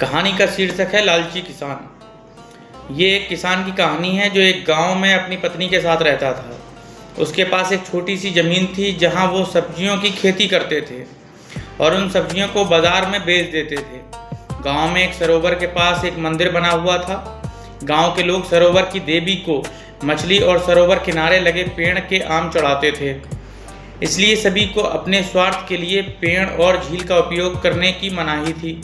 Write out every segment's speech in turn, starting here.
कहानी का शीर्षक है लालची किसान। ये एक किसान की कहानी है जो एक गांव में अपनी पत्नी के साथ रहता था। उसके पास एक छोटी सी ज़मीन थी जहां वो सब्जियों की खेती करते थे और उन सब्जियों को बाज़ार में बेच देते थे। गांव में एक सरोवर के पास एक मंदिर बना हुआ था। गांव के लोग सरोवर की देवी को मछली और सरोवर किनारे लगे पेड़ के आम चढ़ाते थे, इसलिए सभी को अपने स्वार्थ के लिए पेड़ और झील का उपयोग करने की मनाही थी।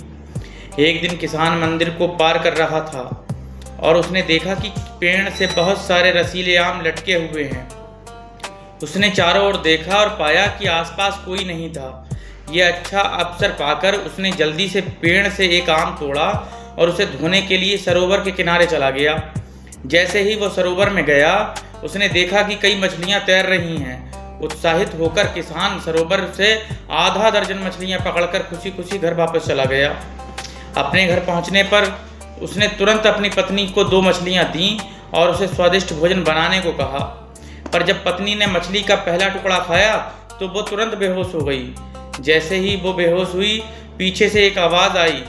एक दिन किसान मंदिर को पार कर रहा था और उसने देखा कि पेड़ से बहुत सारे रसीले आम लटके हुए हैं। उसने चारों ओर देखा और पाया कि आसपास कोई नहीं था। यह अच्छा अवसर पाकर उसने जल्दी से पेड़ से एक आम तोड़ा और उसे धोने के लिए सरोवर के किनारे चला गया। जैसे ही वो सरोवर में गया, उसने देखा कि कई मछलियां तैर रही हैं। उत्साहित होकर किसान सरोवर से आधा दर्जन मछलियां पकड़कर खुशी खुशी घर वापस चला गया। अपने घर पहुंचने पर उसने तुरंत अपनी पत्नी को 2 मछलियां दीं और उसे स्वादिष्ट भोजन बनाने को कहा। पर जब पत्नी ने मछली का पहला टुकड़ा खाया तो वो तुरंत बेहोश हो गई। जैसे ही वो बेहोश हुई, पीछे से एक आवाज़ आई।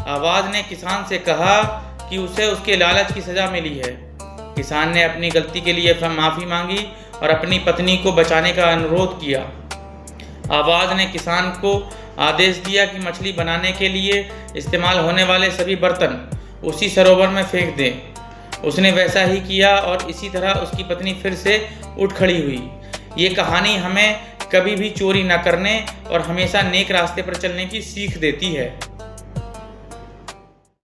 आवाज़ ने किसान से कहा कि उसे उसके लालच की सज़ा मिली है। किसान ने अपनी गलती के लिए माफ़ी मांगी और अपनी पत्नी को बचाने का अनुरोध किया। आवाज़ ने किसान को आदेश दिया कि मछली बनाने के लिए इस्तेमाल होने वाले सभी बर्तन उसी सरोवर में फेंक दें। उसने वैसा ही किया और इसी तरह उसकी पत्नी फिर से उठ खड़ी हुई। ये कहानी हमें कभी भी चोरी न करने और हमेशा नेक रास्ते पर चलने की सीख देती है।